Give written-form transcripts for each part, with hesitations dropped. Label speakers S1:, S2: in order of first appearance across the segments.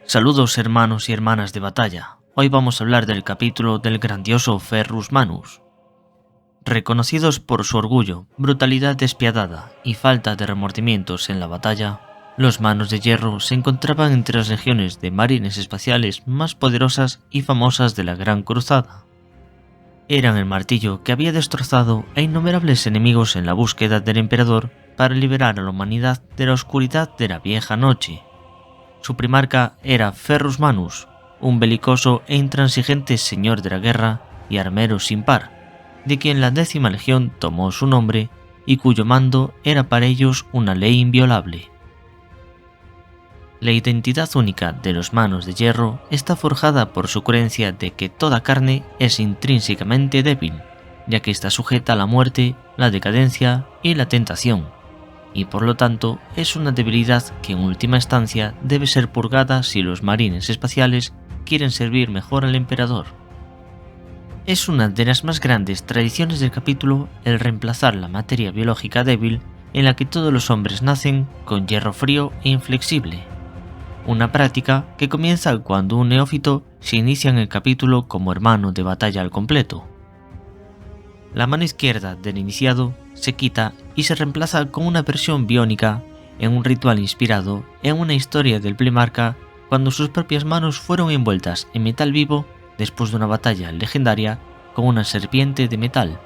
S1: Saludos hermanos y hermanas de batalla. Hoy vamos a hablar del capítulo del grandioso Ferrus Manus. Reconocidos por su orgullo, brutalidad despiadada y falta de remordimientos en la batalla, los Manos de Hierro se encontraban entre las legiones de marines espaciales más poderosas y famosas de la Gran Cruzada. Eran el martillo que había destrozado a innumerables enemigos en la búsqueda del emperador para liberar a la humanidad de la oscuridad de la vieja noche. Su primarca era Ferrus Manus, un belicoso e intransigente señor de la guerra y armero sin par, de quien la 10ª Legión tomó su nombre y cuyo mando era para ellos una ley inviolable. La identidad única de los Manos de Hierro está forjada por su creencia de que toda carne es intrínsecamente débil, ya que está sujeta a la muerte, la decadencia y la tentación, y por lo tanto es una debilidad que en última instancia debe ser purgada si los marines espaciales quieren servir mejor al emperador. Es una de las más grandes tradiciones del capítulo el reemplazar la materia biológica débil en la que todos los hombres nacen con hierro frío e inflexible. Una práctica que comienza cuando un neófito se inicia en el capítulo como hermano de batalla al completo. La mano izquierda del iniciado se quita y se reemplaza con una versión biónica en un ritual inspirado en una historia del primarca cuando sus propias manos fueron envueltas en metal vivo después de una batalla legendaria con una serpiente de metal.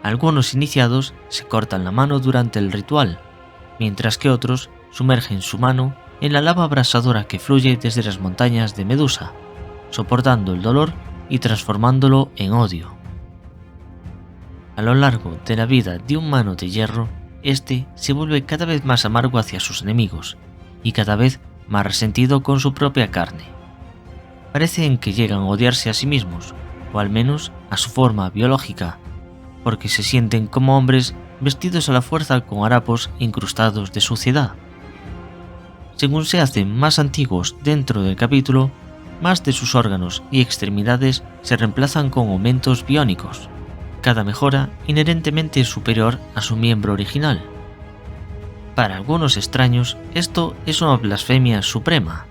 S1: Algunos iniciados se cortan la mano durante el ritual, mientras que otros sumergen su mano en la lava abrasadora que fluye desde las montañas de Medusa, soportando el dolor y transformándolo en odio. A lo largo de la vida de un Mano de Hierro, este se vuelve cada vez más amargo hacia sus enemigos y cada vez más resentido con su propia carne. Parecen que llegan a odiarse a sí mismos, o al menos a su forma biológica, porque se sienten como hombres vestidos a la fuerza con harapos incrustados de suciedad. Según se hacen más antiguos dentro del capítulo, más de sus órganos y extremidades se reemplazan con aumentos biónicos, cada mejora inherentemente superior a su miembro original. Para algunos extraños, esto es una blasfemia suprema,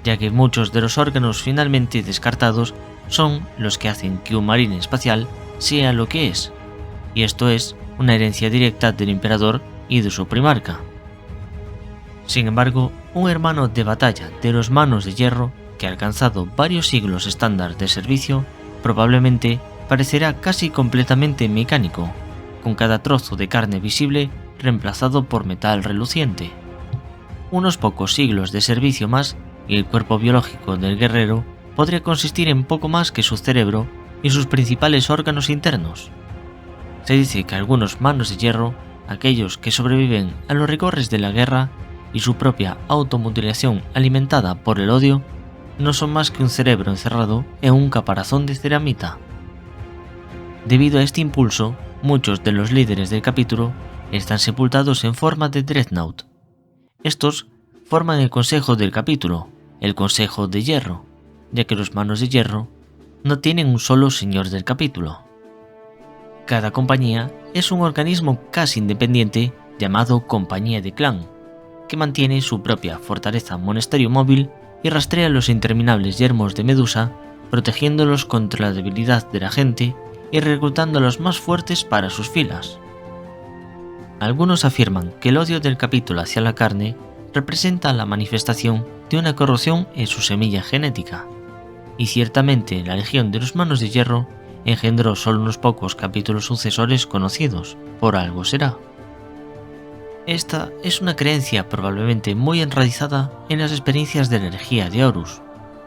S1: ya que muchos de los órganos finalmente descartados son los que hacen que un marine espacial sea lo que es, y esto es una herencia directa del emperador y de su primarca. Sin embargo, un hermano de batalla de los Manos de Hierro, que ha alcanzado varios siglos estándar de servicio, probablemente parecerá casi completamente mecánico, con cada trozo de carne visible reemplazado por metal reluciente. Unos pocos siglos de servicio más y el cuerpo biológico del guerrero podría consistir en poco más que su cerebro y sus principales órganos internos. Se dice que algunos Manos de Hierro, aquellos que sobreviven a los rigores de la guerra y su propia automutilación alimentada por el odio, no son más que un cerebro encerrado en un caparazón de ceramita. Debido a este impulso, muchos de los líderes del capítulo están sepultados en forma de Dreadnought. Estos forman el consejo del capítulo, el Consejo de Hierro, ya que los Manos de Hierro no tienen un solo señor del capítulo. Cada compañía es un organismo casi independiente llamado Compañía de Clan, que mantiene su propia fortaleza monasterio móvil y rastrea los interminables yermos de Medusa, protegiéndolos contra la debilidad de la gente y reclutando a los más fuertes para sus filas. Algunos afirman que el odio del capítulo hacia la carne representa la manifestación de una corrupción en su semilla genética, y ciertamente la Legión de los Manos de Hierro engendró solo unos pocos capítulos sucesores conocidos, por algo será. Esta es una creencia probablemente muy enraizada en las experiencias de la herejía de Horus,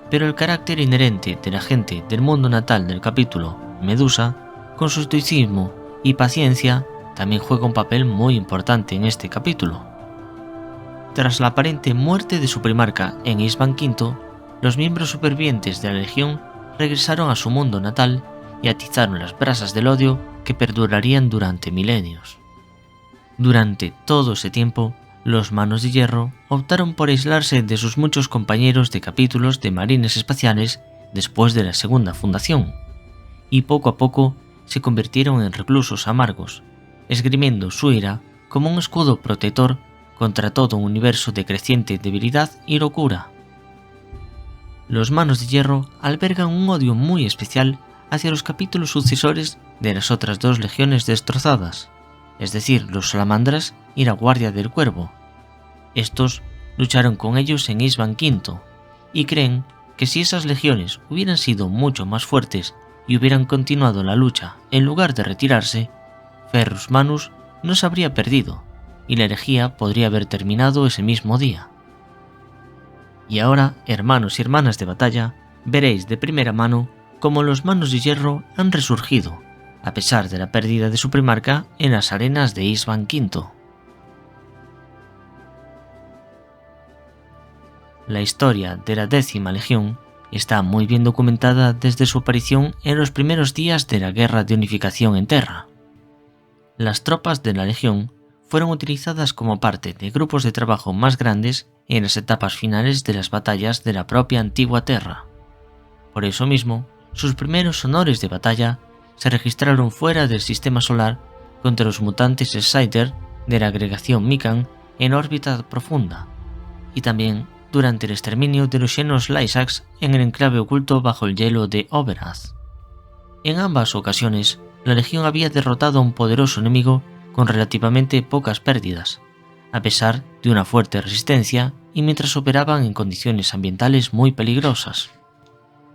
S1: pero el carácter inherente de la gente del mundo natal del capítulo, Medusa, con su estoicismo y paciencia, también juega un papel muy importante en este capítulo. Tras la aparente muerte de su primarca en Isban V, los miembros supervivientes de la Legión regresaron a su mundo natal y atizaron las brasas del odio que perdurarían durante milenios. Durante todo ese tiempo, los Manos de Hierro optaron por aislarse de sus muchos compañeros de capítulos de marines espaciales después de la segunda fundación, y poco a poco se convirtieron en reclusos amargos, esgrimiendo su ira como un escudo protector contra todo un universo de creciente debilidad y locura. los Manos de Hierro albergan un odio muy especial hacia los capítulos sucesores de las otras dos legiones destrozadas, es decir, los Salamandras y la Guardia del Cuervo. Estos lucharon con ellos en Isban V y creen que si esas legiones hubieran sido mucho más fuertes y hubieran continuado la lucha en lugar de retirarse, Ferrus Manus no se habría perdido y la herejía podría haber terminado ese mismo día. Y ahora, hermanos y hermanas de batalla, veréis de primera mano cómo los Manos de Hierro han resurgido, a pesar de la pérdida de su primarca en las arenas de Isban V. La historia de la 10ª Legión está muy bien documentada desde su aparición en los primeros días de la Guerra de Unificación en Terra. Las tropas de la Legión fueron utilizadas como parte de grupos de trabajo más grandes en las etapas finales de las batallas de la propia antigua Terra. Por eso mismo, sus primeros honores de batalla se registraron fuera del sistema solar contra los mutantes Scyther de la agregación Mikan en órbita profunda, y también durante el exterminio de los Xenos Lysax en el enclave oculto bajo el hielo de Overath. En ambas ocasiones, la Legión había derrotado a un poderoso enemigo con relativamente pocas pérdidas, a pesar de una fuerte resistencia y mientras operaban en condiciones ambientales muy peligrosas.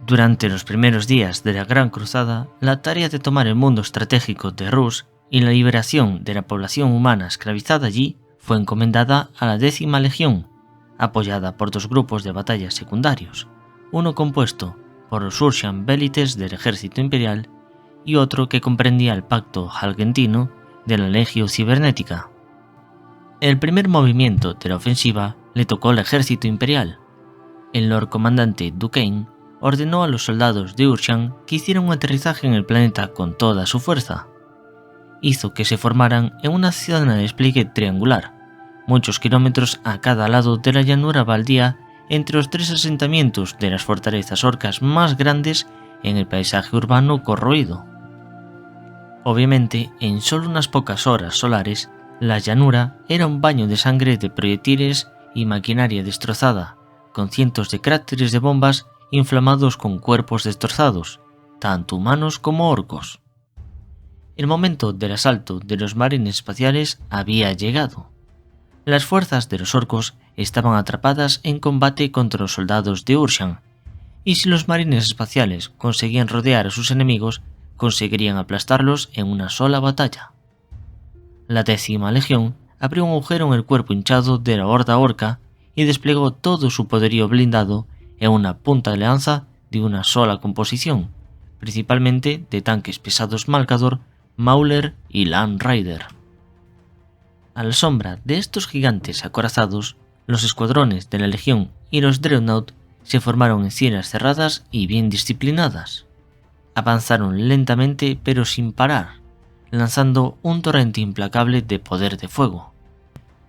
S1: Durante los primeros días de la Gran Cruzada, la tarea de tomar el mundo estratégico de Rus y la liberación de la población humana esclavizada allí fue encomendada a la 10ª Legión, apoyada por dos grupos de batalla secundarios, uno compuesto por los Urshan Velites del ejército imperial y otro que comprendía el pacto Halgentino de la Legio Cibernética. El primer movimiento de la ofensiva le tocó al ejército imperial. El Lord Comandante Duquesne ordenó a los soldados de Urshan que hicieran un aterrizaje en el planeta con toda su fuerza. Hizo que se formaran en una zona de despliegue triangular, muchos kilómetros a cada lado de la llanura baldía entre los tres asentamientos de las fortalezas orcas más grandes en el paisaje urbano corroído. Obviamente, en solo unas pocas horas solares, la llanura era un baño de sangre de proyectiles y maquinaria destrozada, con cientos de cráteres de bombas inflamados con cuerpos destrozados, tanto humanos como orcos. El momento del asalto de los marines espaciales había llegado. Las fuerzas de los orcos estaban atrapadas en combate contra los soldados de Urshan, y si los marines espaciales conseguían rodear a sus enemigos, conseguirían aplastarlos en una sola batalla. La 10ª Legión abrió un agujero en el cuerpo hinchado de la horda orca y desplegó todo su poderío blindado en una punta de lanza de una sola composición, principalmente de tanques pesados Malcador, Mauler y Land Raider. A la sombra de estos gigantes acorazados, los escuadrones de la Legión y los Dreadnought se formaron en filas cerradas y bien disciplinadas. Avanzaron lentamente pero sin parar, lanzando un torrente implacable de poder de fuego.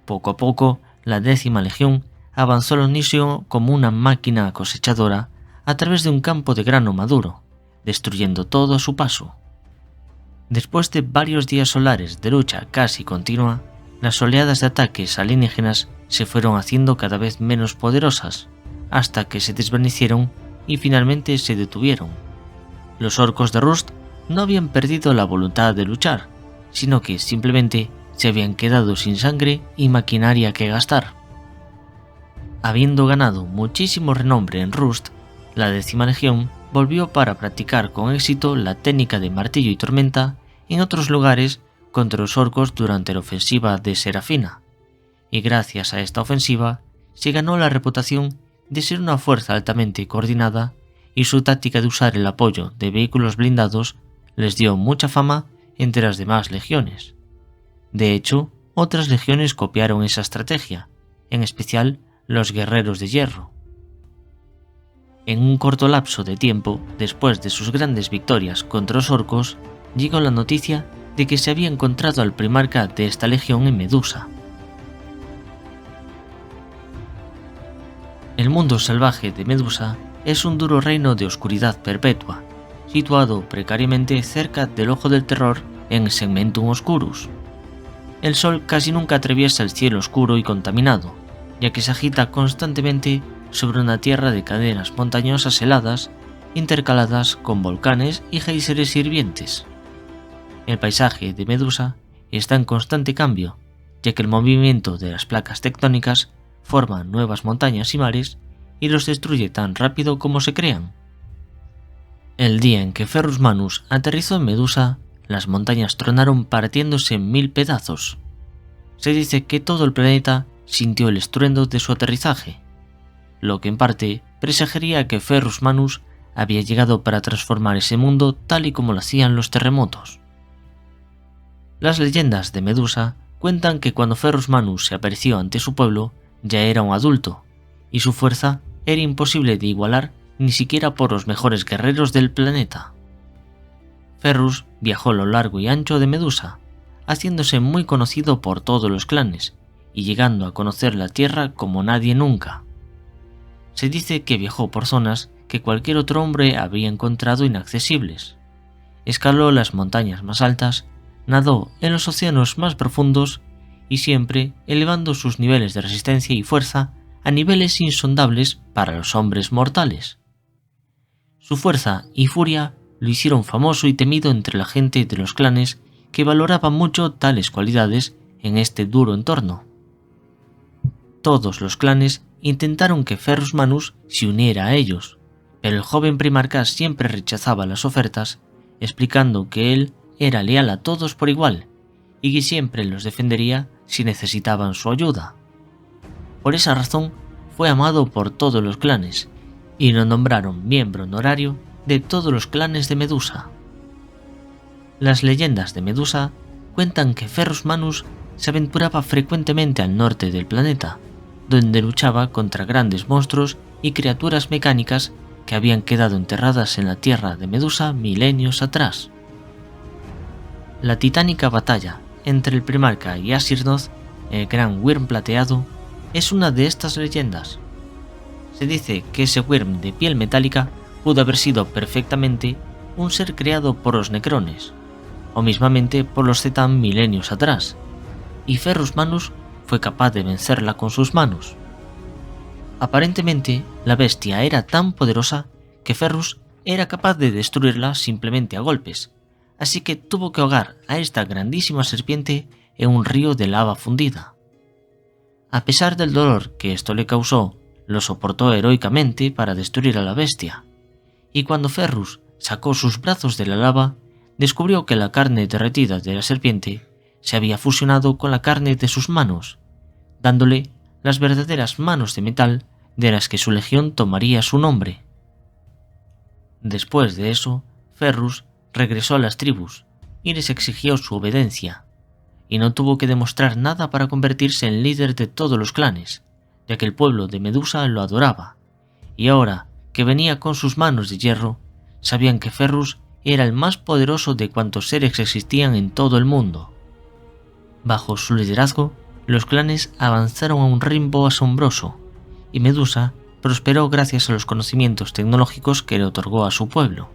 S1: Poco a poco, la 10ª Legión avanzó al unísono como una máquina cosechadora a través de un campo de grano maduro, destruyendo todo a su paso. Después de varios días solares de lucha casi continua, las oleadas de ataques alienígenas se fueron haciendo cada vez menos poderosas, hasta que se desvanecieron y finalmente se detuvieron. Los orcos de Rust no habían perdido la voluntad de luchar, sino que simplemente se habían quedado sin sangre y maquinaria que gastar. Habiendo ganado muchísimo renombre en Rust, la 10ª Legión volvió para practicar con éxito la técnica de martillo y tormenta en otros lugares contra los orcos durante la ofensiva de Serafina, y gracias a esta ofensiva se ganó la reputación de ser una fuerza altamente coordinada, y su táctica de usar el apoyo de vehículos blindados les dio mucha fama entre las demás legiones. De hecho, otras legiones copiaron esa estrategia, en especial los guerreros de hierro. En un corto lapso de tiempo, después de sus grandes victorias contra los orcos, llegó la noticia de que se había encontrado al primarca de esta legión en Medusa. El mundo salvaje de Medusa es un duro reino de oscuridad perpetua, situado precariamente cerca del Ojo del Terror en Segmentum Oscurus. El sol casi nunca atraviesa el cielo oscuro y contaminado, ya que se agita constantemente sobre una tierra de cadenas montañosas heladas intercaladas con volcanes y géiseres hirvientes. El paisaje de Medusa está en constante cambio, ya que el movimiento de las placas tectónicas forma nuevas montañas y mares y los destruye tan rápido como se crean. El día en que Ferrus Manus aterrizó en Medusa, las montañas tronaron partiéndose en 1000 pedazos. Se dice que todo el planeta sintió el estruendo de su aterrizaje, lo que en parte presagiaría que Ferrus Manus había llegado para transformar ese mundo tal y como lo hacían los terremotos. Las leyendas de Medusa cuentan que cuando Ferrus Manus se apareció ante su pueblo ya era un adulto, y su fuerza era imposible de igualar ni siquiera por los mejores guerreros del planeta. Ferrus viajó a lo largo y ancho de Medusa, haciéndose muy conocido por todos los clanes y llegando a conocer la tierra como nadie nunca. Se dice que viajó por zonas que cualquier otro hombre habría encontrado inaccesibles. Escaló las montañas más altas, nadó en los océanos más profundos y siempre elevando sus niveles de resistencia y fuerza a niveles insondables para los hombres mortales. Su fuerza y furia lo hicieron famoso y temido entre la gente de los clanes que valoraban mucho tales cualidades en este duro entorno. Todos los clanes intentaron que Ferrus Manus se uniera a ellos, pero el joven primarca siempre rechazaba las ofertas, explicando que él era leal a todos por igual y que siempre los defendería si necesitaban su ayuda. Por esa razón fue amado por todos los clanes y lo nombraron miembro honorario de todos los clanes de Medusa. Las leyendas de Medusa cuentan que Ferrus Manus se aventuraba frecuentemente al norte del planeta, donde luchaba contra grandes monstruos y criaturas mecánicas que habían quedado enterradas en la tierra de Medusa milenios atrás. La titánica batalla entre el primarca y Asirnoth, el gran Wyrm plateado, es una de estas leyendas. Se dice que ese Wyrm de piel metálica pudo haber sido perfectamente un ser creado por los Necrones, o mismamente por los Zetan milenios atrás, y Ferrus Manus fue capaz de vencerla con sus manos. Aparentemente, la bestia era tan poderosa que Ferrus era capaz de destruirla simplemente a golpes, así que tuvo que ahogar a esta grandísima serpiente en un río de lava fundida. A pesar del dolor que esto le causó, lo soportó heroicamente para destruir a la bestia, y cuando Ferrus sacó sus brazos de la lava, descubrió que la carne derretida de la serpiente se había fusionado con la carne de sus manos, dándole las verdaderas manos de metal de las que su legión tomaría su nombre. Después de eso, Ferrus regresó a las tribus y les exigió su obediencia, y no tuvo que demostrar nada para convertirse en líder de todos los clanes, ya que el pueblo de Medusa lo adoraba, y ahora que venía con sus manos de hierro, sabían que Ferrus era el más poderoso de cuantos seres existían en todo el mundo. Bajo su liderazgo, los clanes avanzaron a un ritmo asombroso, y Medusa prosperó gracias a los conocimientos tecnológicos que le otorgó a su pueblo.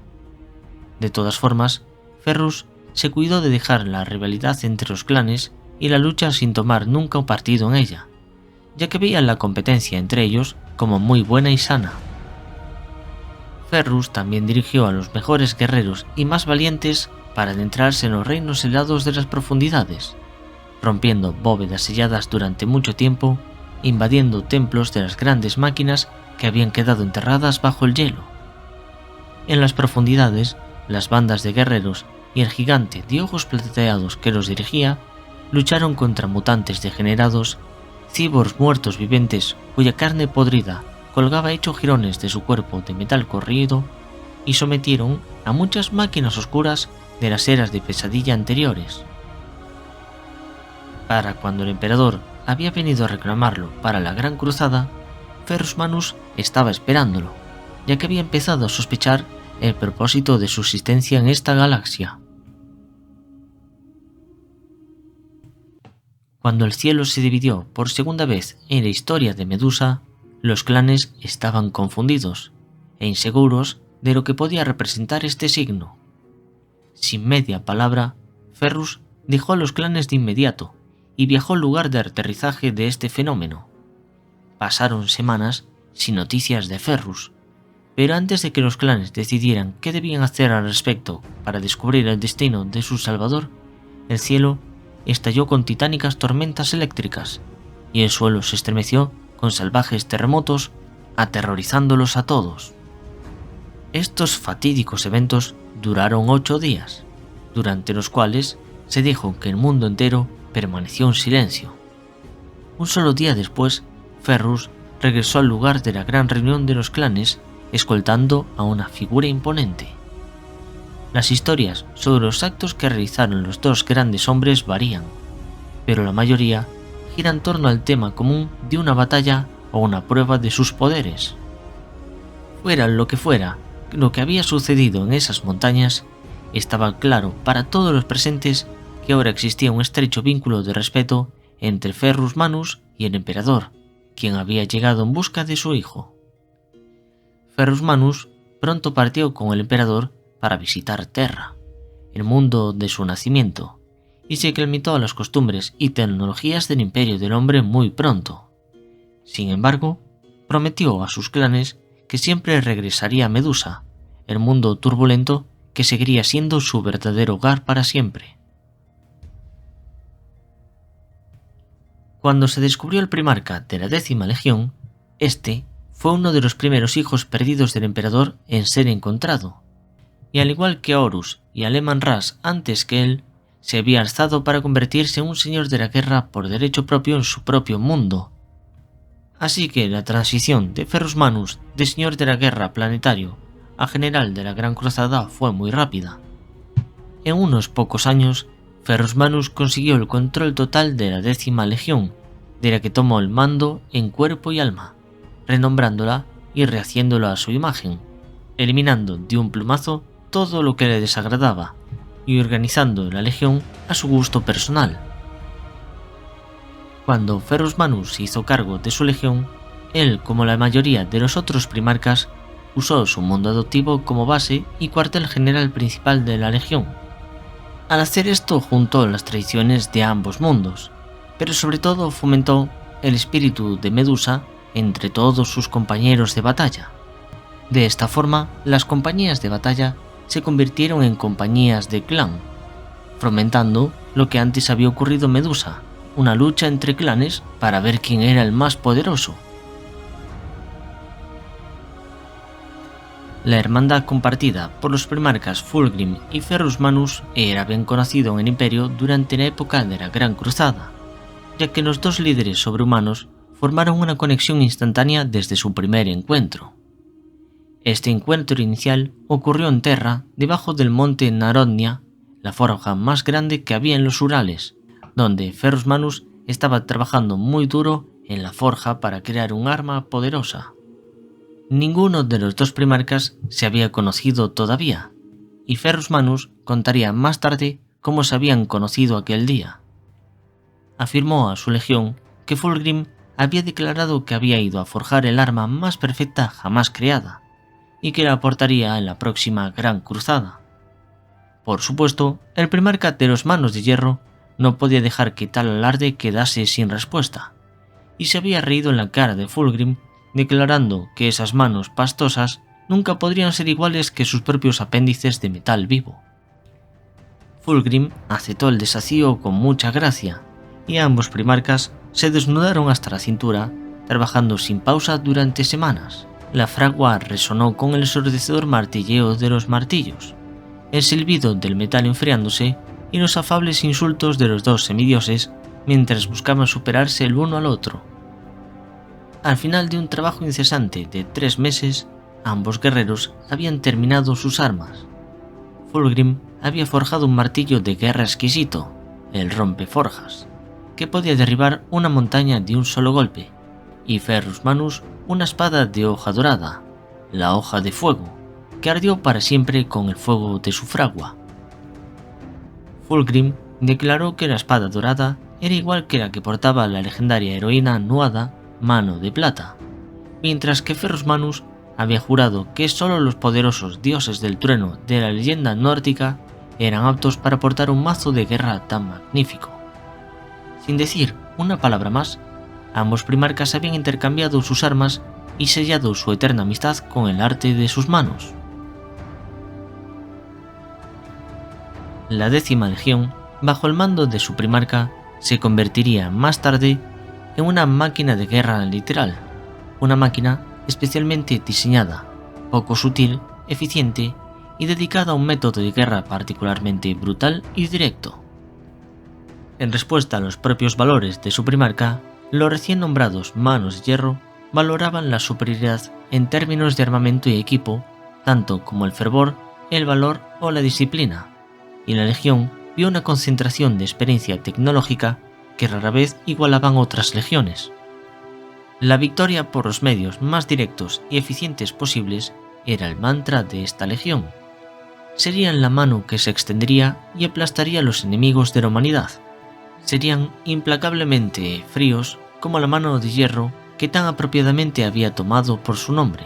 S1: De todas formas, Ferrus se cuidó de dejar la rivalidad entre los clanes y la lucha sin tomar nunca un partido en ella, ya que veía la competencia entre ellos como muy buena y sana. Ferrus también dirigió a los mejores guerreros y más valientes para adentrarse en los reinos helados de las profundidades, rompiendo bóvedas selladas durante mucho tiempo, invadiendo templos de las grandes máquinas que habían quedado enterradas bajo el hielo. En las profundidades, las bandas de guerreros y el gigante de ojos plateados que los dirigía lucharon contra mutantes degenerados, cyborgs muertos vivientes cuya carne podrida colgaba hecho jirones de su cuerpo de metal corroído, y sometieron a muchas máquinas oscuras de las eras de pesadilla anteriores. Para cuando el emperador había venido a reclamarlo para la Gran Cruzada, Ferrus Manus estaba esperándolo, ya que había empezado a sospechar el propósito de su existencia en esta galaxia. Cuando el cielo se dividió por segunda vez en la historia de Medusa, los clanes estaban confundidos e inseguros de lo que podía representar este signo. Sin media palabra, Ferrus dejó a los clanes de inmediato y viajó al lugar de aterrizaje de este fenómeno. Pasaron semanas sin noticias de Ferrus. Pero antes de que los clanes decidieran qué debían hacer al respecto para descubrir el destino de su salvador, el cielo estalló con titánicas tormentas eléctricas y el suelo se estremeció con salvajes terremotos, aterrorizándolos a todos. Estos fatídicos eventos duraron 8 días, durante los cuales se dijo que el mundo entero permaneció en silencio. Un solo día después, Ferrus regresó al lugar de la gran reunión de los clanes, escoltando a una figura imponente. Las historias sobre los actos que realizaron los dos grandes hombres varían, pero la mayoría gira en torno al tema común de una batalla o una prueba de sus poderes. Fuera lo que fuera, lo que había sucedido en esas montañas, estaba claro para todos los presentes que ahora existía un estrecho vínculo de respeto entre Ferrus Manus y el emperador, quien había llegado en busca de su hijo. Ferrus Manus pronto partió con el emperador para visitar Terra, el mundo de su nacimiento, y se aclimató a las costumbres y tecnologías del imperio del hombre muy pronto. Sin embargo, prometió a sus clanes que siempre regresaría a Medusa, el mundo turbulento que seguiría siendo su verdadero hogar para siempre. Cuando se descubrió el primarca de la 10ª Legión, este fue uno de los primeros hijos perdidos del emperador en ser encontrado, y al igual que Horus y Alemanras antes que él, se había alzado para convertirse en un señor de la guerra por derecho propio en su propio mundo. Así que la transición de Ferrus Manus de señor de la guerra planetario a general de la Gran Cruzada fue muy rápida. En unos pocos años, Ferrus Manus consiguió el control total de la 10ª Legión, de la que tomó el mando en cuerpo y alma, renombrándola y rehaciéndola a su imagen, eliminando de un plumazo todo lo que le desagradaba y organizando la legión a su gusto personal. Cuando Ferrus Manus se hizo cargo de su legión, él, como la mayoría de los otros primarcas, usó su mundo adoptivo como base y cuartel general principal de la legión. Al hacer esto juntó las tradiciones de ambos mundos, pero sobre todo fomentó el espíritu de Medusa entre todos sus compañeros de batalla. De esta forma, las compañías de batalla se convirtieron en compañías de clan, fomentando lo que antes había ocurrido en Medusa, una lucha entre clanes para ver quién era el más poderoso. La hermandad compartida por los primarcas Fulgrim y Ferrus Manus era bien conocido en el Imperio durante la época de la Gran Cruzada, ya que los dos líderes sobrehumanos formaron una conexión instantánea desde su primer encuentro. Este encuentro inicial ocurrió en Terra, debajo del monte Narodnia, la forja más grande que había en los Urales, donde Ferrus Manus estaba trabajando muy duro en la forja para crear un arma poderosa. Ninguno de los dos primarcas se había conocido todavía, y Ferrus Manus contaría más tarde cómo se habían conocido aquel día. Afirmó a su legión que Fulgrim había declarado que había ido a forjar el arma más perfecta jamás creada, y que la aportaría en la próxima Gran Cruzada. Por supuesto, el primarca de los Manos de Hierro no podía dejar que tal alarde quedase sin respuesta, y se había reído en la cara de Fulgrim, declarando que esas manos pastosas nunca podrían ser iguales que sus propios apéndices de metal vivo. Fulgrim aceptó el desafío con mucha gracia, y ambos primarcas se desnudaron hasta la cintura, trabajando sin pausa durante semanas. La fragua resonó con el ensordecedor martilleo de los martillos, el silbido del metal enfriándose y los afables insultos de los dos semidioses mientras buscaban superarse el uno al otro. Al final de un trabajo incesante de 3 meses, ambos guerreros habían terminado sus armas. Fulgrim había forjado un martillo de guerra exquisito, el rompeforjas, que podía derribar una montaña de un solo golpe, y Ferrus Manus una espada de hoja dorada, la hoja de fuego, que ardió para siempre con el fuego de su fragua. Fulgrim declaró que la espada dorada era igual que la que portaba la legendaria heroína Nuada, Mano de Plata, mientras que Ferrus Manus había jurado que solo los poderosos dioses del trueno de la leyenda nórdica eran aptos para portar un mazo de guerra tan magnífico. Sin decir una palabra más, ambos primarcas habían intercambiado sus armas y sellado su eterna amistad con el arte de sus manos. La 10ª Legión, bajo el mando de su primarca, se convertiría más tarde en una máquina de guerra literal, una máquina especialmente diseñada, poco sutil, eficiente y dedicada a un método de guerra particularmente brutal y directo. En respuesta a los propios valores de su primarca, los recién nombrados Manos de Hierro valoraban la superioridad en términos de armamento y equipo, tanto como el fervor, el valor o la disciplina, y la Legión vio una concentración de experiencia tecnológica que rara vez igualaban otras legiones. La victoria por los medios más directos y eficientes posibles era el mantra de esta legión. Serían la mano que se extendería y aplastaría a los enemigos de la humanidad. Serían implacablemente fríos como la mano de hierro que tan apropiadamente había tomado por su nombre.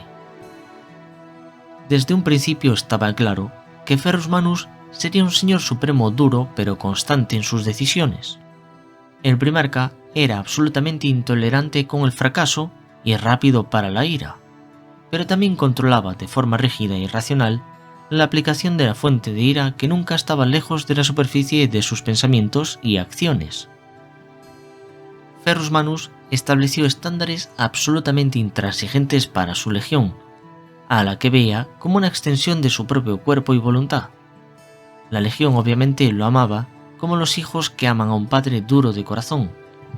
S1: Desde un principio estaba claro que Ferrus Manus sería un señor supremo duro pero constante en sus decisiones. El primarca era absolutamente intolerante con el fracaso y rápido para la ira, pero también controlaba de forma rígida y racional la aplicación de la fuente de ira que nunca estaba lejos de la superficie de sus pensamientos y acciones. Ferrus Manus estableció estándares absolutamente intransigentes para su legión, a la que veía como una extensión de su propio cuerpo y voluntad. La legión obviamente lo amaba como los hijos que aman a un padre duro de corazón,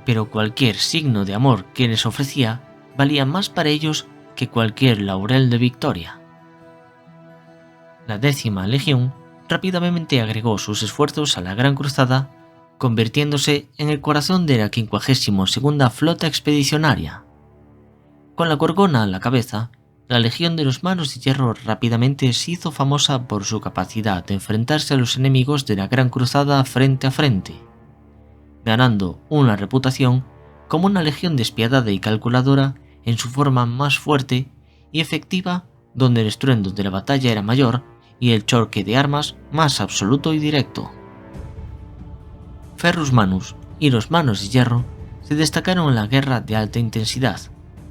S1: pero cualquier signo de amor que les ofrecía valía más para ellos que cualquier laurel de victoria. La 10ª Legión rápidamente agregó sus esfuerzos a la Gran Cruzada, convirtiéndose en el corazón de la 52ª Flota Expedicionaria. Con la Gorgona a la cabeza, la Legión de los Manos de Hierro rápidamente se hizo famosa por su capacidad de enfrentarse a los enemigos de la Gran Cruzada frente a frente, ganando una reputación como una legión despiadada y calculadora en su forma más fuerte y efectiva, donde el estruendo de la batalla era mayor y el choque de armas más absoluto y directo. Ferrus Manus y los Manos de Hierro se destacaron en la guerra de alta intensidad,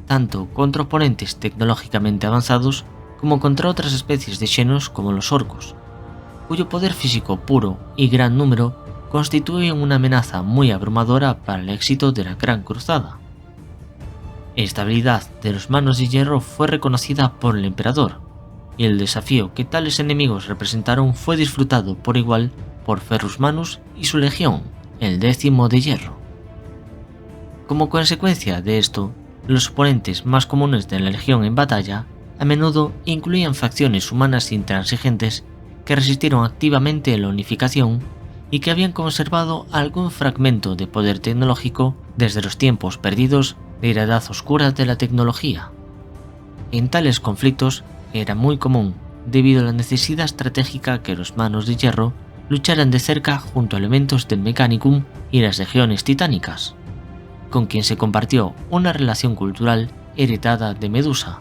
S1: tanto contra oponentes tecnológicamente avanzados como contra otras especies de xenos como los orcos, cuyo poder físico puro y gran número constituyen una amenaza muy abrumadora para el éxito de la Gran Cruzada. Esta habilidad de los Manos de Hierro fue reconocida por el emperador, y el desafío que tales enemigos representaron fue disfrutado por igual por Ferrus Manus y su legión, el 10º de Hierro. Como consecuencia de esto, los oponentes más comunes de la legión en batalla a menudo incluían facciones humanas intransigentes que resistieron activamente a la unificación y que habían conservado algún fragmento de poder tecnológico desde los tiempos perdidos de la edad oscura de la tecnología. En tales conflictos era muy común, debido a la necesidad estratégica que los Manos de Hierro lucharan de cerca junto a elementos del Mechanicum y las legiones titánicas, con quien se compartió una relación cultural heredada de Medusa,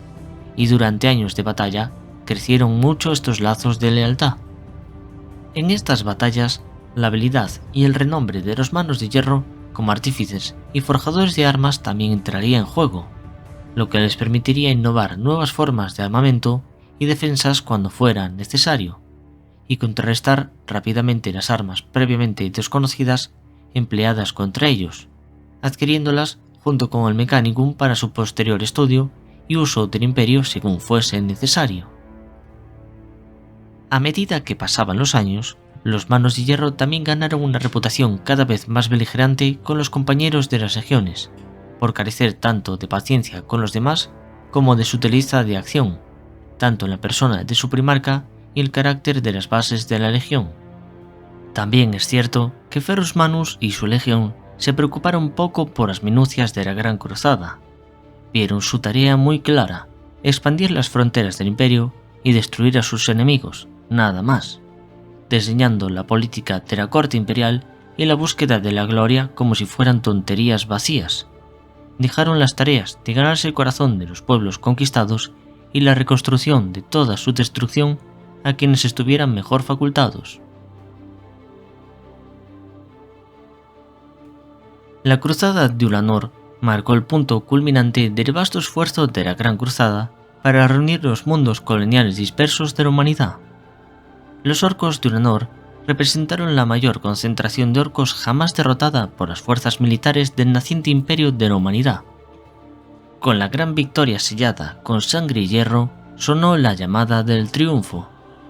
S1: y durante años de batalla crecieron mucho estos lazos de lealtad. En estas batallas, la habilidad y el renombre de los Manos de Hierro como artífices y forjadores de armas también entraría en juego, lo que les permitiría innovar nuevas formas de armamento y defensas cuando fuera necesario, y contrarrestar rápidamente las armas previamente desconocidas empleadas contra ellos, adquiriéndolas junto con el Mechanicum para su posterior estudio y uso del Imperio según fuese necesario. A medida que pasaban los años, los Manos de Hierro también ganaron una reputación cada vez más beligerante con los compañeros de las legiones, por carecer tanto de paciencia con los demás como de sutileza de acción, tanto en la persona de su primarca y el carácter de las bases de la legión. También es cierto que Ferrus Manus y su legión se preocuparon poco por las minucias de la Gran Cruzada. Vieron su tarea muy clara: expandir las fronteras del Imperio y destruir a sus enemigos, nada más, diseñando la política de la corte imperial y la búsqueda de la gloria como si fueran tonterías vacías. Dejaron las tareas de ganarse el corazón de los pueblos conquistados y la reconstrucción de toda su destrucción a quienes estuvieran mejor facultados. La cruzada de Ulanor marcó el punto culminante del vasto esfuerzo de la Gran Cruzada para reunir los mundos coloniales dispersos de la humanidad. Los orcos de Ulanor representaron la mayor concentración de orcos jamás derrotada por las fuerzas militares del naciente imperio de la humanidad. Con la gran victoria sellada con sangre y hierro, sonó la llamada del triunfo,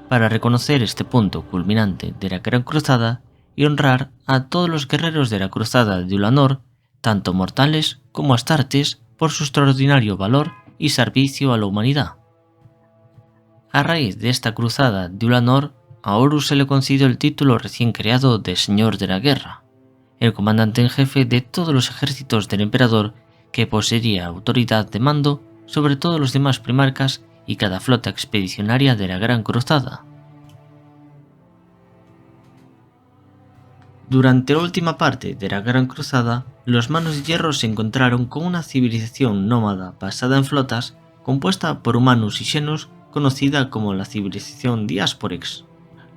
S1: para reconocer este punto culminante de la Gran Cruzada y honrar a todos los guerreros de la Cruzada de Ulanor, tanto mortales como astartes, por su extraordinario valor y servicio a la humanidad. A raíz de esta cruzada de Ulanor, a Horus se le concedió el título recién creado de Señor de la Guerra, el comandante en jefe de todos los ejércitos del emperador, que poseería autoridad de mando sobre todos los demás primarcas y cada flota expedicionaria de la Gran Cruzada. Durante la última parte de la Gran Cruzada, los Manos de Hierro se encontraron con una civilización nómada basada en flotas, compuesta por humanos y xenos, conocida como la civilización Diasporex.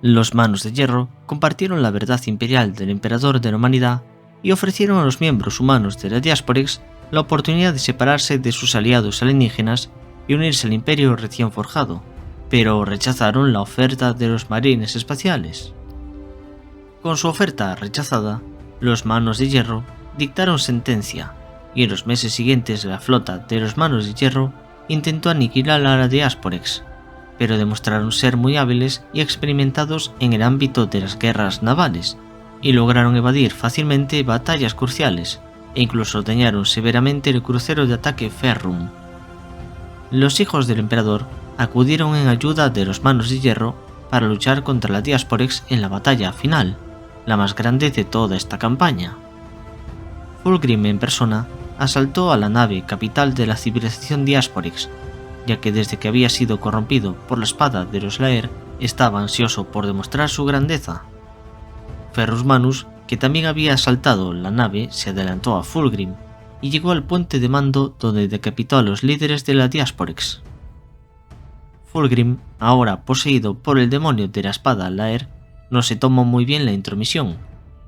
S1: Los Manos de Hierro compartieron la verdad imperial del emperador de la humanidad y ofrecieron a los miembros humanos de la Diasporex la oportunidad de separarse de sus aliados alienígenas y unirse al imperio recién forjado, pero rechazaron la oferta de los marines espaciales. Con su oferta rechazada, los Manos de Hierro dictaron sentencia, y en los meses siguientes la flota de los Manos de Hierro intentó aniquilar a la Diasporex, pero demostraron ser muy hábiles y experimentados en el ámbito de las guerras navales, y lograron evadir fácilmente batallas cruciales, e incluso dañaron severamente el crucero de ataque Ferrum. Los hijos del emperador acudieron en ayuda de los Manos de Hierro para luchar contra la Diasporex en la batalla final, la más grande de toda esta campaña. Fulgrim en persona asaltó a la nave capital de la civilización Diasporex, ya que desde que había sido corrompido por la espada de los Laer estaba ansioso por demostrar su grandeza. Ferrus Manus, que también había asaltado la nave, se adelantó a Fulgrim y llegó al puente de mando donde decapitó a los líderes de la Diasporex. Fulgrim, ahora poseído por el demonio de la espada Laer, no se tomó muy bien la intromisión,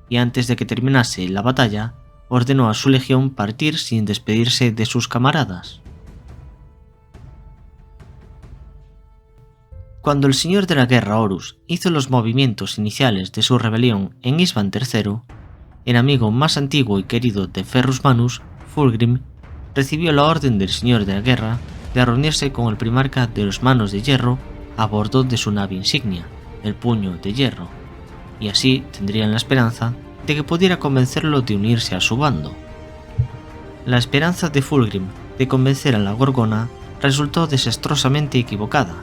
S1: y antes de que terminase la batalla, ordenó a su legión partir sin despedirse de sus camaradas. Cuando el Señor de la Guerra Horus hizo los movimientos iniciales de su rebelión en Isban III, el amigo más antiguo y querido de Ferrus Manus, Fulgrim, recibió la orden del Señor de la Guerra de reunirse con el primarca de los Manos de Hierro a bordo de su nave insignia, el Puño de Hierro, y así tendrían la esperanza de que pudiera convencerlo de unirse a su bando. La esperanza de Fulgrim de convencer a la Gorgona resultó desastrosamente equivocada,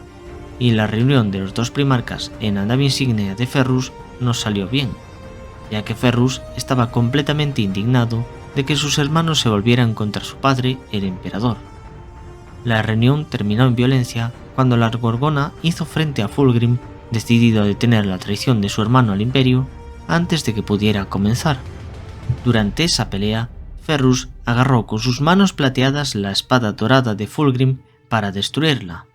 S1: y la reunión de los dos primarcas en la nave insignia de Ferrus no salió bien, ya que Ferrus estaba completamente indignado de que sus hermanos se volvieran contra su padre, el emperador. La reunión terminó en violencia cuando la Gorgona hizo frente a Fulgrim, decidido a detener la traición de su hermano al imperio antes de que pudiera comenzar. Durante esa pelea, Ferrus agarró con sus manos plateadas la espada dorada de Fulgrim para destruirla,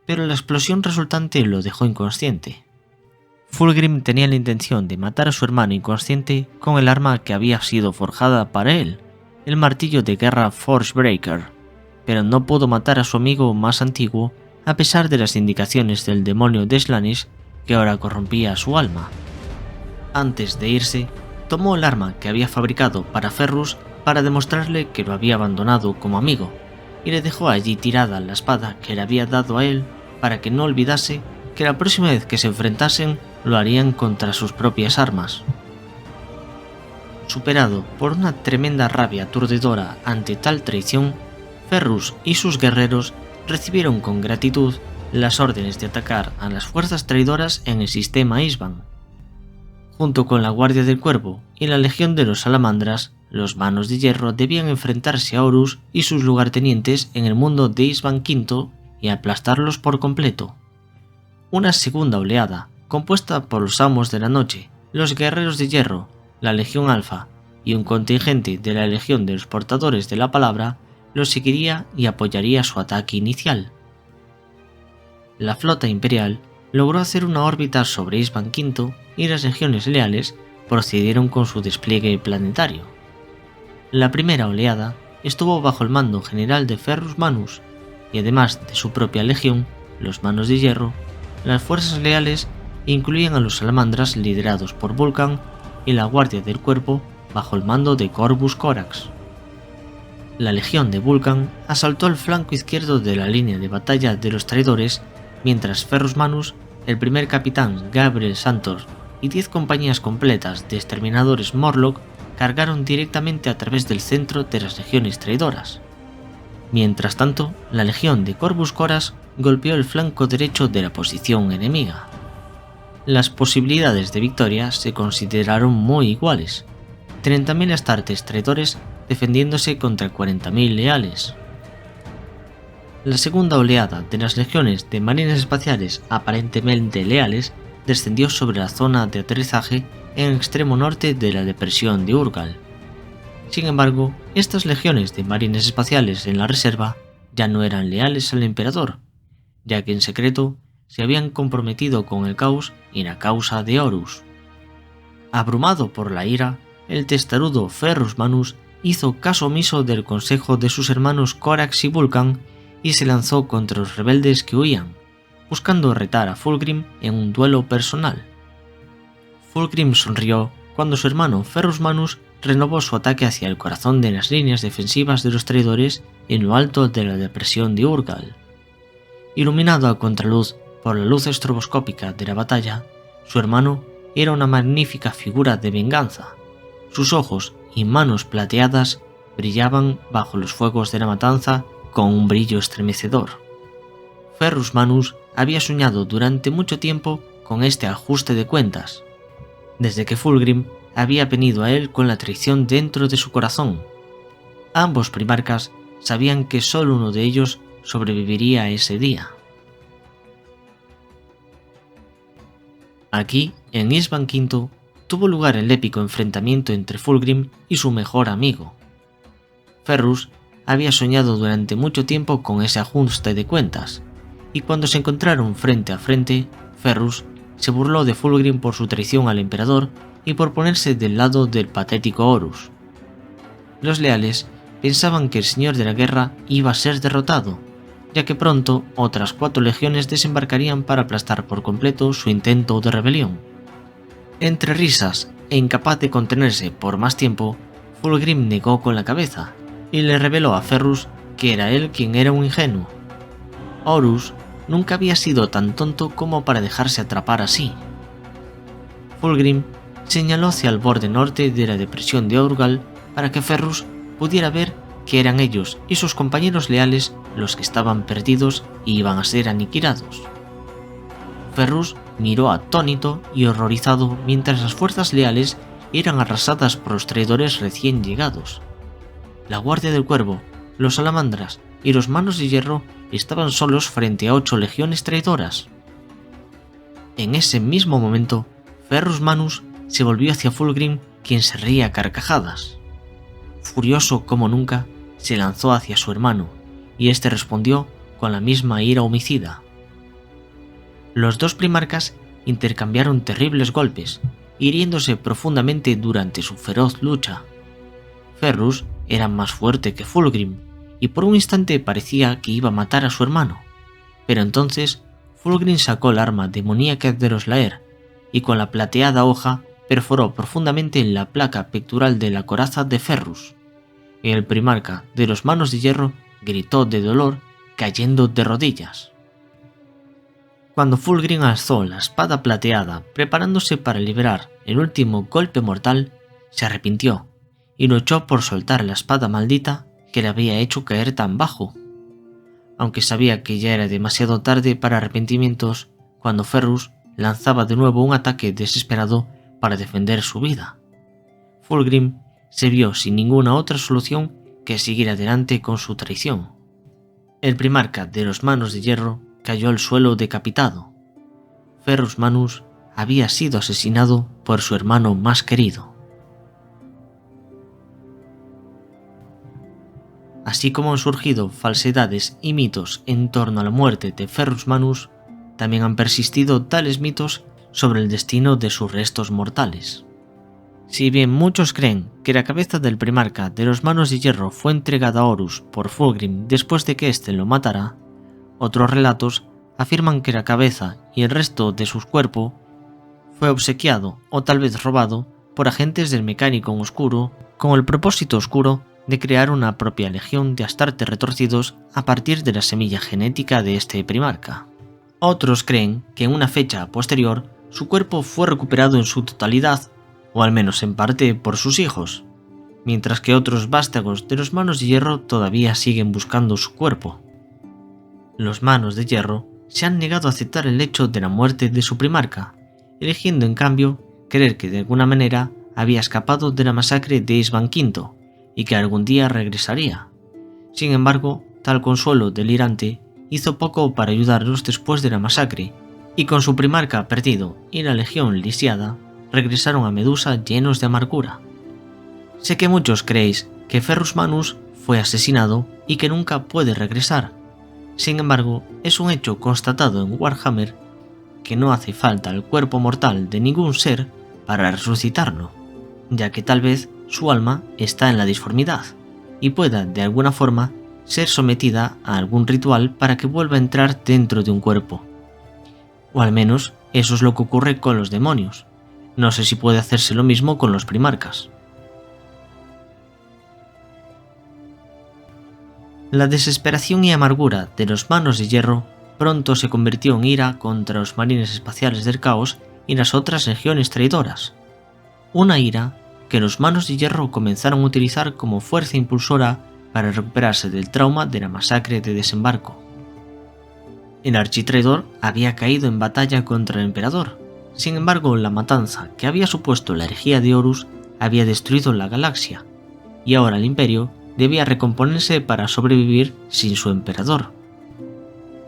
S1: pero la explosión resultante lo dejó inconsciente. Fulgrim tenía la intención de matar a su hermano inconsciente con el arma que había sido forjada para él, el martillo de guerra Forgebreaker, pero no pudo matar a su amigo más antiguo a pesar de las indicaciones del demonio de Slaanesh que ahora corrompía su alma. Antes de irse, tomó el arma que había fabricado para Ferrus para demostrarle que lo había abandonado como amigo, y le dejó allí tirada la espada que le había dado a él para que no olvidase que la próxima vez que se enfrentasen lo harían contra sus propias armas. Superado por una tremenda rabia aturdidora ante tal traición, Ferrus y sus guerreros recibieron con gratitud las órdenes de atacar a las fuerzas traidoras en el sistema Isban. Junto con la Guardia del Cuervo y la Legión de los Salamandras, los Manos de Hierro debían enfrentarse a Horus y sus lugartenientes en el mundo de Isban V y aplastarlos por completo. Una segunda oleada, compuesta por los Amos de la Noche, los Guerreros de Hierro, la Legión Alfa y un contingente de la Legión de los Portadores de la Palabra, los seguiría y apoyaría su ataque inicial. La flota imperial logró hacer una órbita sobre Isban V y las legiones leales procedieron con su despliegue planetario. La primera oleada estuvo bajo el mando general de Ferrus Manus, y además de su propia legión, los Manos de Hierro, las fuerzas leales incluían a los salamandras liderados por Vulcan y la Guardia del Cuerpo bajo el mando de Corvus Corax. La legión de Vulcan asaltó el flanco izquierdo de la línea de batalla de los traidores, mientras Ferrus Manus, el primer capitán Gabriel Santos y 10 compañías completas de exterminadores Morlock cargaron directamente a través del centro de las legiones traidoras. Mientras tanto, la legión de Corvus Corax golpeó el flanco derecho de la posición enemiga. Las posibilidades de victoria se consideraron muy iguales: 30.000 astartes traidores defendiéndose contra 40.000 leales. La segunda oleada de las legiones de marines espaciales aparentemente leales descendió sobre la zona de aterrizaje en el extremo norte de la depresión de Urgal. Sin embargo, estas legiones de marines espaciales en la reserva ya no eran leales al emperador, ya que en secreto se habían comprometido con el caos y la causa de Horus. Abrumado por la ira, el testarudo Ferrus Manus hizo caso omiso del consejo de sus hermanos Corax y Vulcan y se lanzó contra los rebeldes que huían, buscando retar a Fulgrim en un duelo personal. Fulgrim sonrió cuando su hermano Ferrus Manus renovó su ataque hacia el corazón de las líneas defensivas de los traidores en lo alto de la depresión de Urgal. Iluminado a contraluz por la luz estroboscópica de la batalla, su hermano era una magnífica figura de venganza. Sus ojos y manos plateadas brillaban bajo los fuegos de la matanza con un brillo estremecedor. Ferrus Manus había soñado durante mucho tiempo con este ajuste de cuentas, desde que Fulgrim había venido a él con la traición dentro de su corazón. Ambos primarcas sabían que solo uno de ellos sobreviviría ese día. Aquí, en Isban V, tuvo lugar el épico enfrentamiento entre Fulgrim y su mejor amigo. Ferrus había soñado durante mucho tiempo con ese ajuste de cuentas, y cuando se encontraron frente a frente, Ferrus se burló de Fulgrim por su traición al emperador y por ponerse del lado del patético Horus. Los leales pensaban que el señor de la guerra iba a ser derrotado, ya que pronto otras 4 legiones desembarcarían para aplastar por completo su intento de rebelión. Entre risas e incapaz de contenerse por más tiempo, Fulgrim negó con la cabeza y le reveló a Ferrus que era él quien era un ingenuo. Horus nunca había sido tan tonto como para dejarse atrapar así. Fulgrim señaló hacia el borde norte de la depresión de Urgal para que Ferrus pudiera ver que eran ellos y sus compañeros leales los que estaban perdidos y iban a ser aniquilados. Ferrus miró atónito y horrorizado mientras las fuerzas leales eran arrasadas por los traidores recién llegados. La Guardia del Cuervo, los Salamandras y los Manos de Hierro estaban solos frente a 8 legiones traidoras. En ese mismo momento, Ferrus Manus se volvió hacia Fulgrim, quien se reía a carcajadas. Furioso como nunca, se lanzó hacia su hermano, y este respondió con la misma ira homicida. Los dos primarcas intercambiaron terribles golpes, hiriéndose profundamente durante su feroz lucha. Ferrus era más fuerte que Fulgrim, y por un instante parecía que iba a matar a su hermano, pero entonces Fulgrim sacó el arma demoníaca de los Laer, y con la plateada hoja perforó profundamente en la placa pectoral de la coraza de Ferrus. El primarca de los Manos de Hierro gritó de dolor, cayendo de rodillas. Cuando Fulgrim alzó la espada plateada preparándose para liberar el último golpe mortal, se arrepintió y luchó por soltar la espada maldita que le había hecho caer tan bajo. Aunque sabía que ya era demasiado tarde para arrepentimientos, cuando Ferrus lanzaba de nuevo un ataque desesperado para defender su vida. Fulgrim se vio sin ninguna otra solución que seguir adelante con su traición. El primarca de los Manos de Hierro cayó al suelo decapitado. Ferrus Manus había sido asesinado por su hermano más querido. Así como han surgido falsedades y mitos en torno a la muerte de Ferrus Manus, también han persistido tales mitos sobre el destino de sus restos mortales. Si bien muchos creen que la cabeza del primarca de los Manos de Hierro fue entregada a Horus por Fulgrim después de que éste lo matara, otros relatos afirman que la cabeza y el resto de su cuerpo fue obsequiado o tal vez robado por agentes del Mecánicon Oscuro con el propósito oscuro de crear una propia legión de Astartes retorcidos a partir de la semilla genética de este primarca. Otros creen que en una fecha posterior su cuerpo fue recuperado en su totalidad, o al menos en parte, por sus hijos, mientras que otros vástagos de los Manos de Hierro todavía siguen buscando su cuerpo. Los Manos de Hierro se han negado a aceptar el hecho de la muerte de su primarca, eligiendo en cambio creer que de alguna manera había escapado de la masacre de Isvan V y que algún día regresaría. Sin embargo, tal consuelo delirante hizo poco para ayudarlos después de la masacre, y con su primarca perdido y la legión lisiada, regresaron a Medusa llenos de amargura. Sé que muchos creéis que Ferrus Manus fue asesinado y que nunca puede regresar. Sin embargo, es un hecho constatado en Warhammer que no hace falta el cuerpo mortal de ningún ser para resucitarlo, ya que tal vez su alma está en la disformidad y pueda de alguna forma ser sometida a algún ritual para que vuelva a entrar dentro de un cuerpo. O al menos eso es lo que ocurre con los demonios. No sé si puede hacerse lo mismo con los primarcas. La desesperación y amargura de los Manos de Hierro pronto se convirtió en ira contra los marines espaciales del caos y las otras legiones traidoras. Una ira que los Manos de Hierro comenzaron a utilizar como fuerza impulsora para recuperarse del trauma de la masacre de Desembarco. El architraidor había caído en batalla contra el emperador. Sin embargo, la matanza que había supuesto la herejía de Horus había destruido la galaxia, y ahora el imperio debía recomponerse para sobrevivir sin su emperador.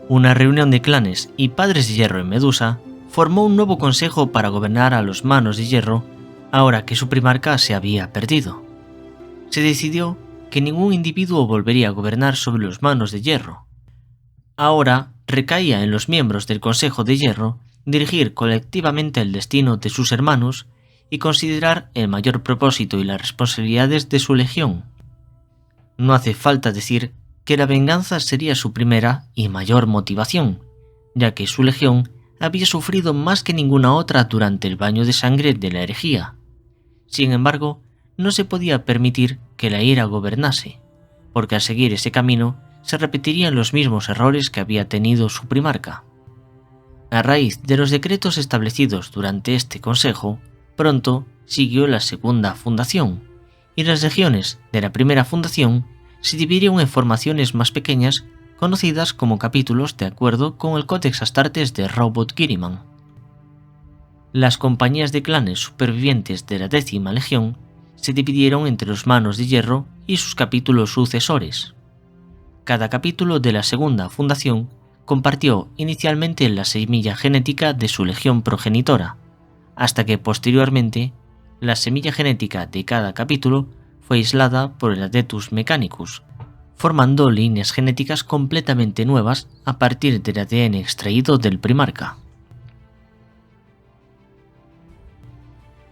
S1: Una reunión de clanes y padres de hierro en Medusa formó un nuevo consejo para gobernar a los Manos de Hierro ahora que su primarca se había perdido. Se decidió que ningún individuo volvería a gobernar sobre los Manos de Hierro. Ahora recaía en los miembros del Consejo de Hierro dirigir colectivamente el destino de sus hermanos y considerar el mayor propósito y las responsabilidades de su legión. No hace falta decir que la venganza sería su primera y mayor motivación, ya que su legión había sufrido más que ninguna otra durante el baño de sangre de la herejía. Sin embargo, no se podía permitir que la ira gobernase, porque al seguir ese camino se repetirían los mismos errores que había tenido su primarca. A raíz de los decretos establecidos durante este consejo, pronto siguió la segunda fundación, y las legiones de la primera fundación se dividieron en formaciones más pequeñas conocidas como capítulos de acuerdo con el Codex Astartes de Robot Guilliman. Las compañías de clanes supervivientes de la 10ª Legión se dividieron entre los Manos de Hierro y sus capítulos sucesores. Cada capítulo de la segunda fundación compartió inicialmente la semilla genética de su legión progenitora, hasta que posteriormente la semilla genética de cada capítulo fue aislada por el Adeptus Mechanicus, formando líneas genéticas completamente nuevas a partir del ADN extraído del primarca.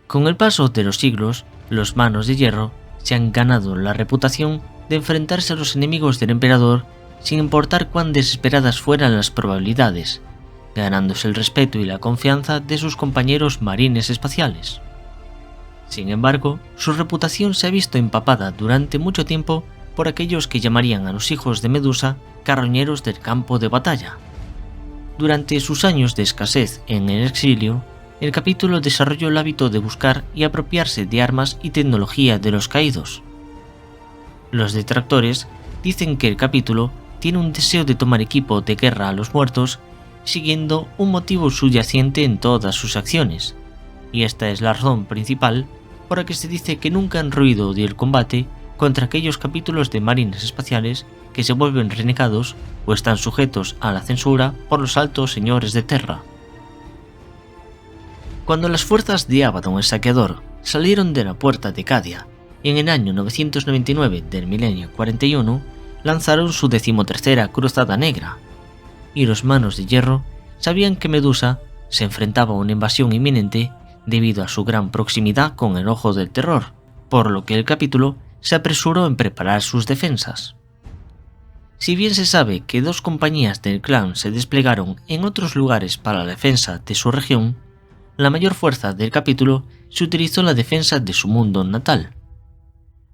S1: Con el paso de los siglos, los Manos de Hierro se han ganado la reputación de enfrentarse a los enemigos del emperador sin importar cuán desesperadas fueran las probabilidades, ganándose el respeto y la confianza de sus compañeros marines espaciales. Sin embargo, su reputación se ha visto empapada durante mucho tiempo por aquellos que llamarían a los hijos de Medusa carroñeros del campo de batalla. Durante sus años de escasez en el exilio, el capítulo desarrolló el hábito de buscar y apropiarse de armas y tecnología de los caídos. Los detractores dicen que el capítulo tiene un deseo de tomar equipo de guerra a los muertos, siguiendo un motivo subyacente en todas sus acciones, y esta es la razón principal por la que se dice que nunca han ruido del combate contra aquellos capítulos de marines espaciales que se vuelven renegados o están sujetos a la censura por los altos señores de Terra. Cuando las fuerzas de Abaddon el Saqueador salieron de la puerta de Cadia, en el año 999 del milenio 41, lanzaron su 13ª Cruzada Negra, y los Manos de Hierro sabían que Medusa se enfrentaba a una invasión inminente debido a su gran proximidad con el Ojo del Terror, por lo que el capítulo se apresuró en preparar sus defensas. Si bien se sabe que 2 compañías del clan se desplegaron en otros lugares para la defensa de su región, la mayor fuerza del capítulo se utilizó en la defensa de su mundo natal.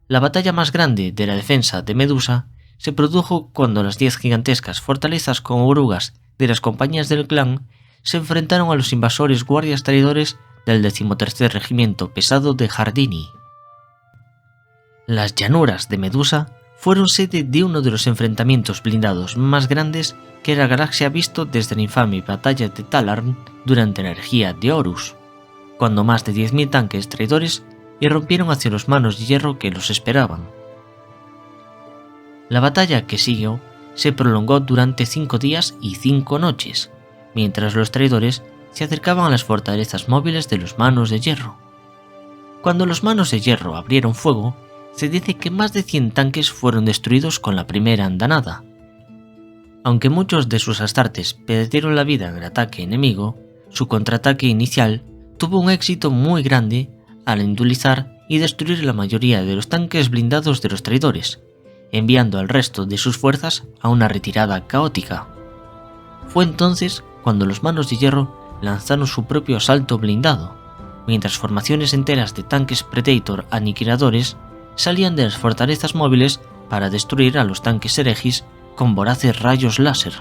S1: La batalla más grande de la defensa de Medusa se produjo cuando las 10 gigantescas fortalezas con orugas de las compañías del clan se enfrentaron a los invasores guardias traidores del 13º Regimiento Pesado de Hardini. Las llanuras de Medusa fueron sede de uno de los enfrentamientos blindados más grandes que la galaxia ha visto desde la infame batalla de Talarn durante la herejía de Horus, cuando más de 10.000 tanques traidores irrumpieron hacia los manos de hierro que los esperaban. La batalla que siguió se prolongó durante 5 días y 5 noches, mientras los traidores se acercaban a las fortalezas móviles de los manos de hierro. Cuando los manos de hierro abrieron fuego, se dice que más de 100 tanques fueron destruidos con la primera andanada. Aunque muchos de sus astartes perdieron la vida en el ataque enemigo, su contraataque inicial tuvo un éxito muy grande al endulizar y destruir la mayoría de los tanques blindados de los traidores, enviando al resto de sus fuerzas a una retirada caótica. Fue entonces cuando los manos de hierro lanzaron su propio asalto blindado, mientras formaciones enteras de tanques Predator aniquiladores salían de las fortalezas móviles para destruir a los tanques heregis con voraces rayos láser.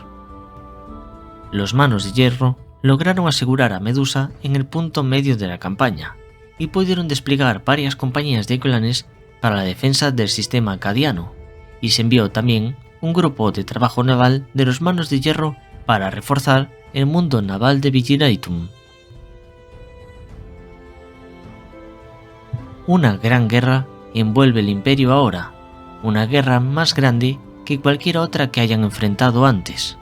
S1: Los manos de hierro lograron asegurar a Medusa en el punto medio de la campaña y pudieron desplegar varias compañías de clanes para la defensa del sistema acadiano, y se envió también un grupo de trabajo naval de los manos de hierro para reforzar el mundo naval de Vigilaitum. Una gran guerra envuelve el imperio ahora, una guerra más grande que cualquier otra que hayan enfrentado antes.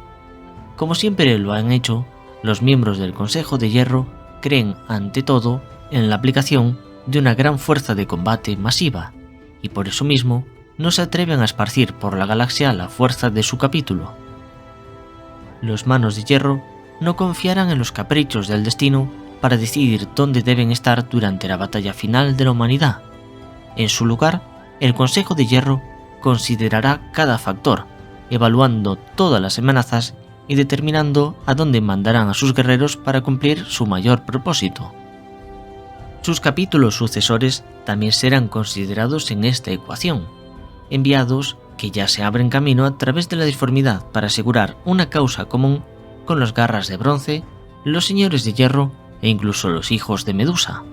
S1: Como siempre lo han hecho, los miembros del Consejo de Hierro creen ante todo en la aplicación de una gran fuerza de combate masiva, y por eso mismo no se atreven a esparcir por la galaxia la fuerza de su capítulo. Los manos de hierro no confiarán en los caprichos del destino para decidir dónde deben estar durante la batalla final de la humanidad. En su lugar, el Consejo de Hierro considerará cada factor, evaluando todas las amenazas y determinando a dónde mandarán a sus guerreros para cumplir su mayor propósito. Sus capítulos sucesores también serán considerados en esta ecuación, enviados que ya se abren camino a través de la disformidad para asegurar una causa común con los Garras de Bronce, los Señores de Hierro e incluso los Hijos de Medusa.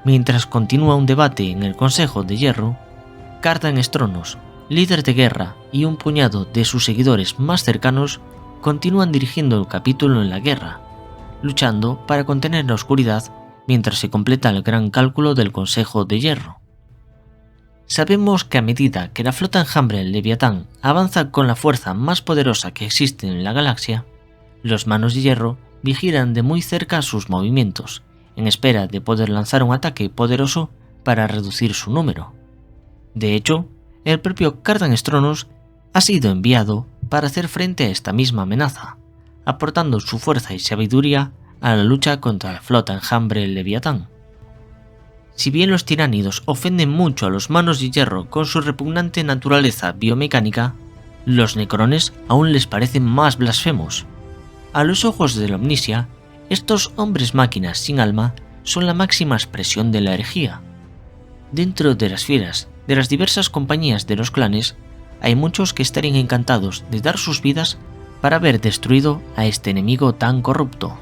S1: Mientras continúa un debate en el Consejo de Hierro, Cardan Estronos, líder de guerra, y un puñado de sus seguidores más cercanos continúan dirigiendo el capítulo en la guerra, luchando para contener la oscuridad mientras se completa el gran cálculo del Consejo de Hierro. Sabemos que a medida que la flota enjambre del Leviatán avanza con la fuerza más poderosa que existe en la galaxia, los manos de hierro vigilan de muy cerca sus movimientos, en espera de poder lanzar un ataque poderoso para reducir su número. De hecho, el propio Cardan Estronos ha sido enviado para hacer frente a esta misma amenaza, aportando su fuerza y sabiduría a la lucha contra la flota enjambre del Leviatán. Si bien los tiránidos ofenden mucho a los manos de hierro con su repugnante naturaleza biomecánica, los necrones aún les parecen más blasfemos. A los ojos de la omnisia, estos hombres máquinas sin alma son la máxima expresión de la herejía. Dentro de las filas de las diversas compañías de los clanes, hay muchos que estarían encantados de dar sus vidas para haber destruido a este enemigo tan corrupto.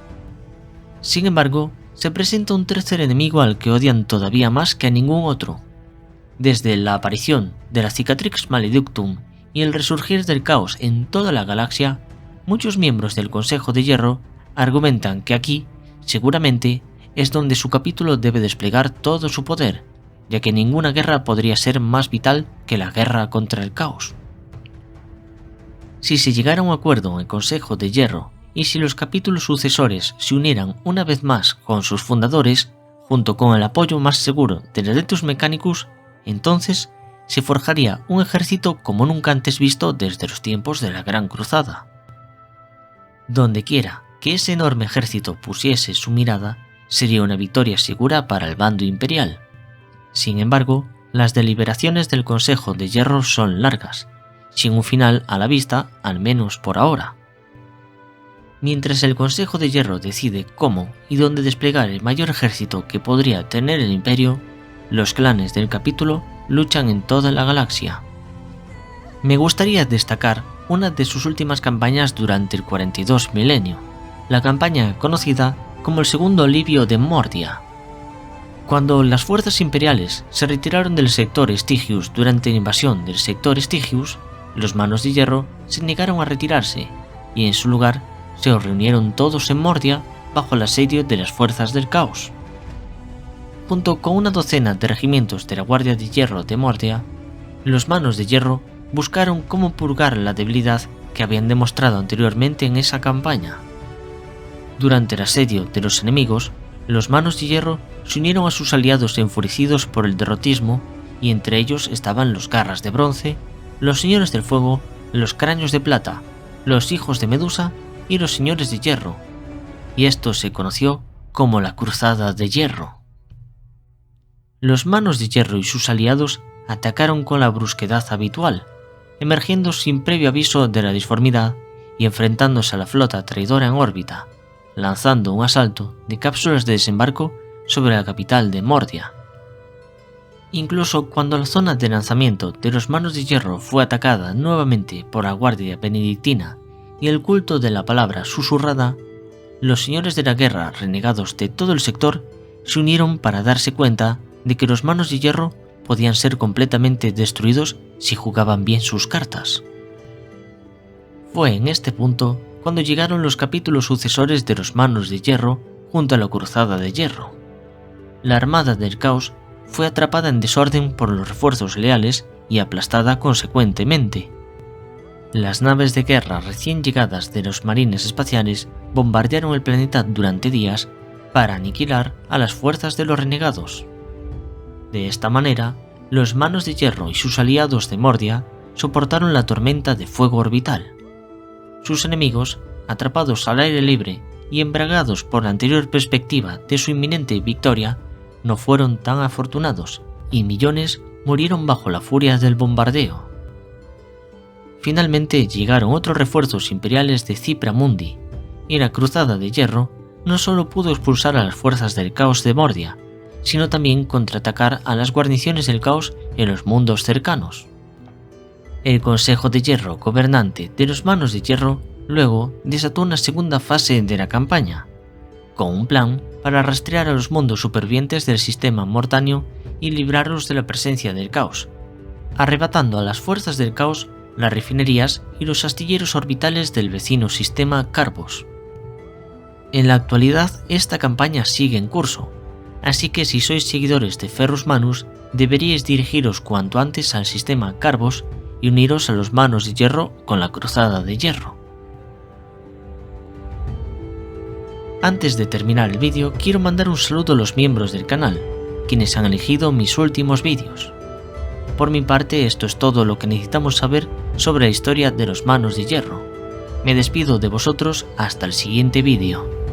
S1: Sin embargo, se presenta un tercer enemigo al que odian todavía más que a ningún otro. Desde la aparición de la Cicatrix Maledictum y el resurgir del caos en toda la galaxia, muchos miembros del Consejo de Hierro argumentan que aquí, seguramente, es donde su capítulo debe desplegar todo su poder, ya que ninguna guerra podría ser más vital que la guerra contra el caos. Si se llegara a un acuerdo en el Consejo de Hierro y si los capítulos sucesores se unieran una vez más con sus fundadores, junto con el apoyo más seguro del Electus Mechanicus, entonces se forjaría un ejército como nunca antes visto desde los tiempos de la Gran Cruzada. Donde quiera que ese enorme ejército pusiese su mirada, sería una victoria segura para el bando imperial. Sin embargo, las deliberaciones del Consejo de Hierro son largas, sin un final a la vista, al menos por ahora. Mientras el Consejo de Hierro decide cómo y dónde desplegar el mayor ejército que podría tener el Imperio, los clanes del capítulo luchan en toda la galaxia. Me gustaría destacar una de sus últimas campañas durante el 42 milenio, la campaña conocida como el Segundo Alivio de Mordia. Cuando las fuerzas imperiales se retiraron del sector Stygius durante la invasión del sector Stygius, los Manos de Hierro se negaron a retirarse y en su lugar se reunieron todos en Mordia bajo el asedio de las fuerzas del caos. Junto con una docena de regimientos de la Guardia de Hierro de Mordia, los Manos de Hierro buscaron cómo purgar la debilidad que habían demostrado anteriormente en esa campaña. Durante el asedio de los enemigos, los Manos de Hierro se unieron a sus aliados enfurecidos por el derrotismo, y entre ellos estaban los Garras de Bronce, los Señores del Fuego, los Cráneos de Plata, los Hijos de Medusa y los Señores de Hierro, y esto se conoció como la Cruzada de Hierro. Los Manos de Hierro y sus aliados atacaron con la brusquedad habitual, emergiendo sin previo aviso de la disformidad y enfrentándose a la flota traidora en órbita, lanzando un asalto de cápsulas de desembarco sobre la capital de Mordia. Incluso cuando la zona de lanzamiento de los Manos de Hierro fue atacada nuevamente por la Guardia Benedictina y el culto de la palabra susurrada, los señores de la guerra renegados de todo el sector se unieron para darse cuenta de que los Manos de Hierro podían ser completamente destruidos si jugaban bien sus cartas. Fue en este punto cuando llegaron los capítulos sucesores de los Manos de Hierro junto a la Cruzada de Hierro. La Armada del Caos fue atrapada en desorden por los refuerzos leales y aplastada consecuentemente. Las naves de guerra recién llegadas de los marines espaciales bombardearon el planeta durante días para aniquilar a las fuerzas de los renegados. De esta manera, los Manos de Hierro y sus aliados de Mordia soportaron la tormenta de fuego orbital. Sus enemigos, atrapados al aire libre y embragados por la anterior perspectiva de su inminente victoria, no fueron tan afortunados, y millones murieron bajo la furia del bombardeo. Finalmente llegaron otros refuerzos imperiales de Cipra Mundi, y la Cruzada de Hierro no solo pudo expulsar a las fuerzas del caos de Mordia, sino también contraatacar a las guarniciones del caos en los mundos cercanos. El Consejo de Hierro gobernante de los Manos de Hierro luego desató una segunda fase de la campaña, con un plan para rastrear a los mundos supervivientes del sistema Mortanio y librarlos de la presencia del caos, arrebatando a las fuerzas del caos las refinerías y los astilleros orbitales del vecino sistema Carbos. En la actualidad esta campaña sigue en curso, así que si sois seguidores de Ferrus Manus deberíais dirigiros cuanto antes al sistema Carbos y uniros a los Manos de Hierro con la Cruzada de Hierro. Antes de terminar el vídeo, quiero mandar un saludo a los miembros del canal, quienes han elegido mis últimos vídeos. Por mi parte, esto es todo lo que necesitamos saber sobre la historia de los Manos de Hierro. Me despido de vosotros hasta el siguiente vídeo.